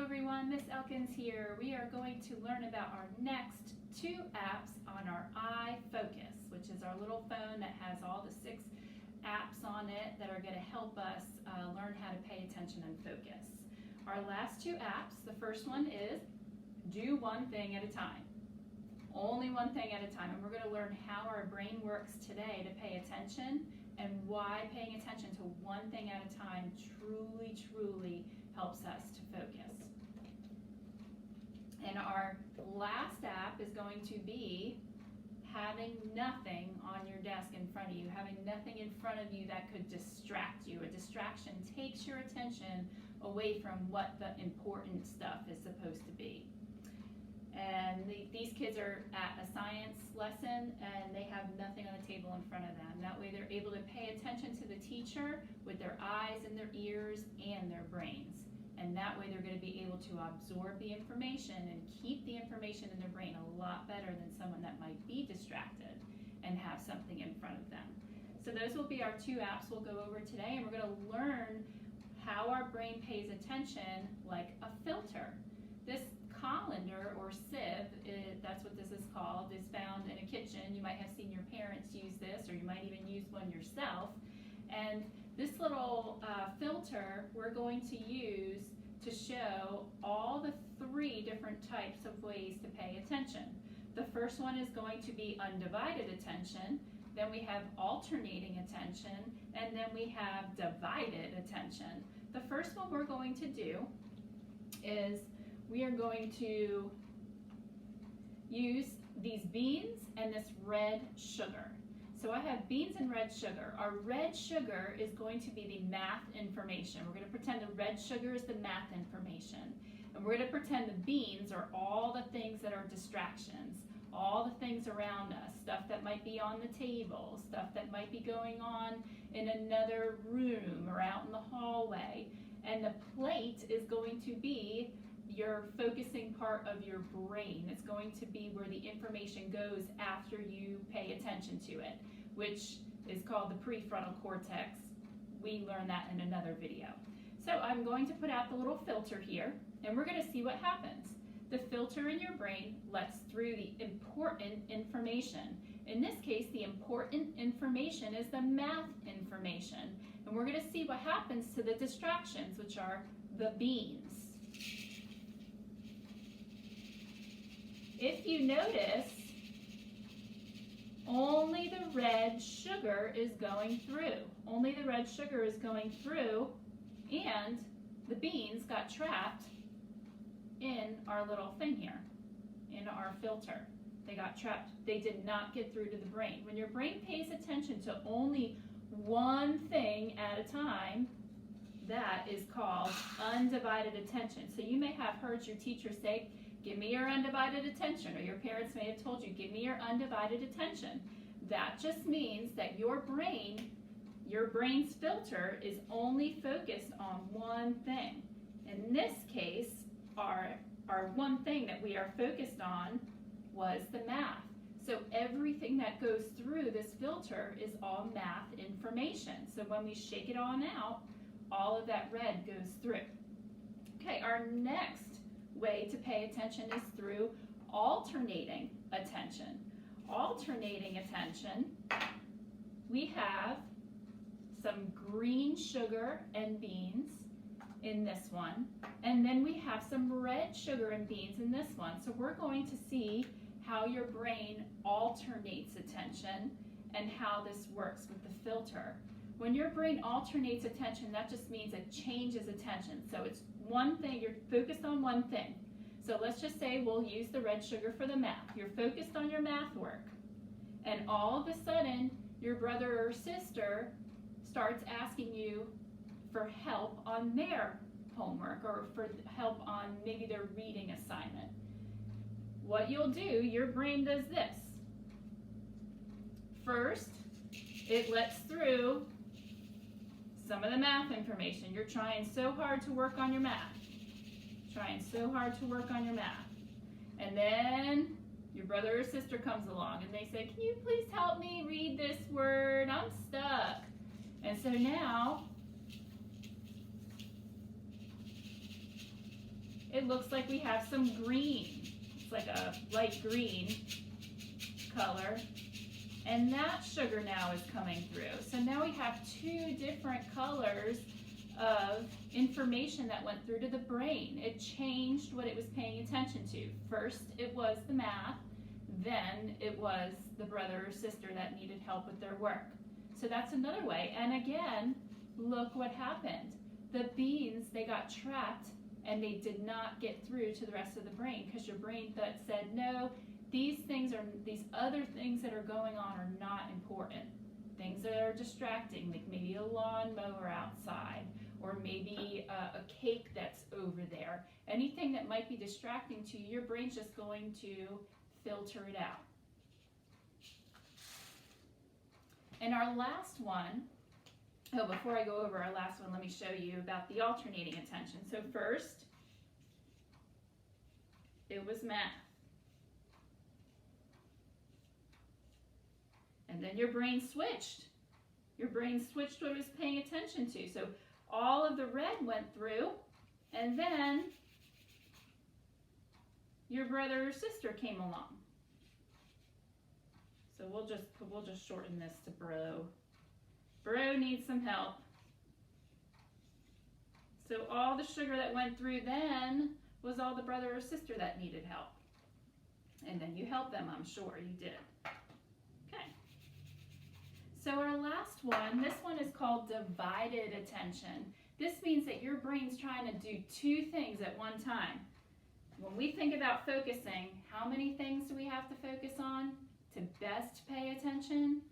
everyone, Miss Elkins here. We are going to learn about our next two apps on our iFocus, which is our little phone that has all the 6 apps on it that are going to help us learn how to pay attention and focus. Our last 2 apps, the first one is do one thing at a time. Only one thing at a time, and we're going to learn how our brain works today to pay attention and why paying attention to one thing at a time truly helps us to focus. And our last app is going to be having nothing on your desk in front of you, having nothing in front of you that could distract you. A distraction takes your attention away from what the important stuff is supposed to be. And these kids are at a science lesson and they have nothing on the table in front of them. That way they're able to pay attention to the teacher with their eyes and their ears and their brains. And that way they're going to be able to absorb the information and keep the information in their brain a lot better than someone that might be distracted and have something in front of them. So those will be our 2 apps we'll go over today, and we're going to learn how our brain pays attention like a filter. This colander or sieve, that's what this is called, is found in a kitchen. You might have seen your parents use this, or you might even use one yourself. And this little filter we're going to use to show all the 3 different types of ways to pay attention. The first one is going to be undivided attention, then we have alternating attention, and then we have divided attention. The first one we're going to do is we are going to use these beans and this red sugar. So I have beans and red sugar. Our red sugar is going to be the math information. We're going to pretend the red sugar is the math information. And we're going to pretend the beans are all the things that are distractions, all the things around us, stuff that might be on the table, stuff that might be going on in another room or out in the hallway. And the plate is going to be your focusing part of your brain. It's going to be where the information goes after you pay attention to it, which is called the prefrontal cortex. We learned that in another video. So I'm going to put out the little filter here, and we're going to see what happens. The filter in your brain lets through the important information. In this case, the important information is the math information, and we're going to see what happens to the distractions, which are the beans. If you notice, only the red sugar is going through. Only the red sugar is going through, and the beans got trapped in our little thing here, in our filter. They got trapped. They did not get through to the brain. When your brain pays attention to only one thing at a time, that is called undivided attention. So you may have heard your teacher say, "Give me your undivided attention," or your parents may have told you, "Give me your undivided attention." That just means that your brain's filter is only focused on one thing. In this case, our one thing that we are focused on was the math. So everything that goes through this filter is all math information. So when we shake it on out, all of that red goes through. Okay, our next way to pay attention is through alternating attention. Alternating attention, we have some green sugar and beans in this one, and then we have some red sugar and beans in this one. So we're going to see how your brain alternates attention and how this works with the filter. When your brain alternates attention, that just means it changes attention. So it's one thing, you're focused on one thing. So let's just say we'll use the red sugar for the math. You're focused on your math work, and all of a sudden your brother or sister starts asking you for help on their homework or for help on maybe their reading assignment. What you'll do, your brain does this. First, it lets through some of the math information. You're trying so hard to work on your math. And then your brother or sister comes along and they say, "Can you please help me read this word? I'm stuck." And so now it looks like we have some green. It's like a light green color. And that sugar now is coming through. So now we have two different colors of information that went through to the brain. It changed what it was paying attention to. First, it was the math. Then it was the brother or sister that needed help with their work. So that's another way. And again, look what happened. The beans, they got trapped and they did not get through to the rest of the brain because your brain said, no, these other things that are going on are not important. Things that are distracting, like maybe a lawnmower outside, or maybe a cake that's over there. Anything that might be distracting to you, your brain's just going to filter it out. And our last one, before I go over our last one, let me show you about the alternating attention. So first, it was math. And then your brain switched. Your brain switched what it was paying attention to. So all of the red went through, and then your brother or sister came along. So we'll just shorten this to bro. Bro needs some help. So all the sugar that went through then was all the brother or sister that needed help. And then you helped them, I'm sure you did. Okay. So our last one, this one is called divided attention. This means that your brain's trying to do two things at one time. When we think about focusing, how many things do we have to focus on to best pay attention?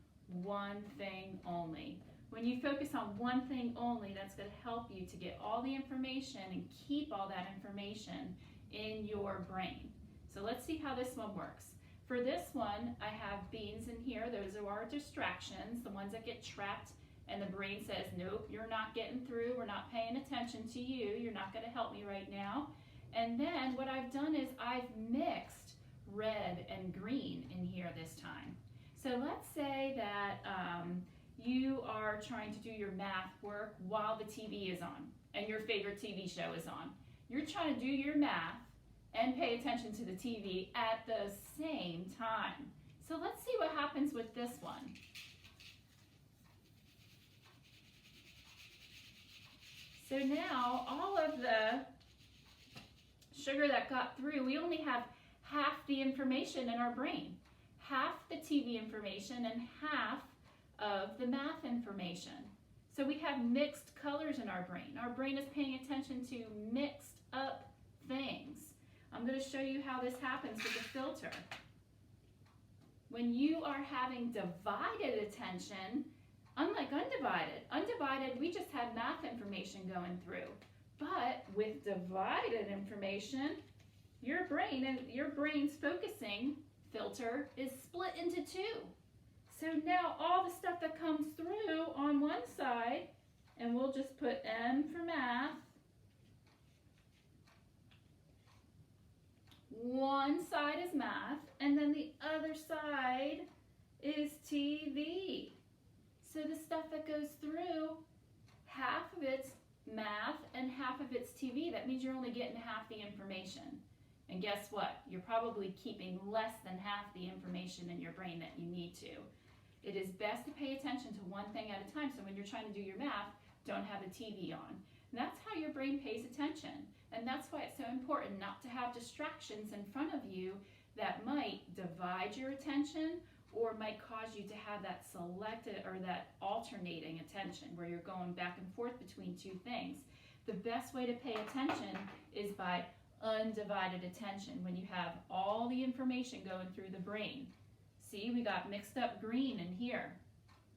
One thing only. When you focus on one thing only, that's going to help you to get all the information and keep all that information in your brain. So let's see how this one works. For this one, I have beans in here. Those are our distractions, the ones that get trapped, and the brain says, nope, you're not getting through. We're not paying attention to you. You're not going to help me right now. And then what I've done is I've mixed red and green in here this time. So let's say that you are trying to do your math work while the TV is on and your favorite TV show is on. You're trying to do your math and pay attention to the TV at the same time. So let's see what happens with this one. So now all of the sugar that got through, we only have half the information in our brain. Half the TV information and half of the math information. So we have mixed colors in our brain. Our brain is paying attention to mixed up things. I'm going to show you how this happens with the filter. When you are having divided attention, unlike undivided, we just had math information going through. But with divided information, your brain's focusing filter is split into two. So now all the stuff that comes through on one side, and we'll just put M for math. One side is math, and then the other side is TV. So the stuff that goes through, half of it's math and half of it's TV. That means you're only getting half the information. And guess what? You're probably keeping less than half the information in your brain that you need to. It is best to pay attention to one thing at a time. So when you're trying to do your math, don't have the TV on. And that's how your brain pays attention. And that's why it's so important not to have distractions in front of you that might divide your attention or might cause you to have that selected or that alternating attention where you're going back and forth between two things. The best way to pay attention is by undivided attention, when you have all the information going through the brain. See, we got mixed up green in here,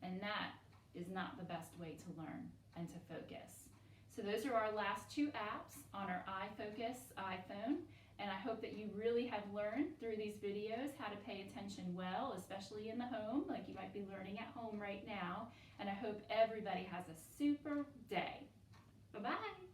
and that is not the best way to learn and to focus. So those are our last two apps on our iFocus iPhone, and I hope that you really have learned through these videos how to pay attention well, especially in the home, like you might be learning at home right now, and I hope everybody has a super day. Bye-bye.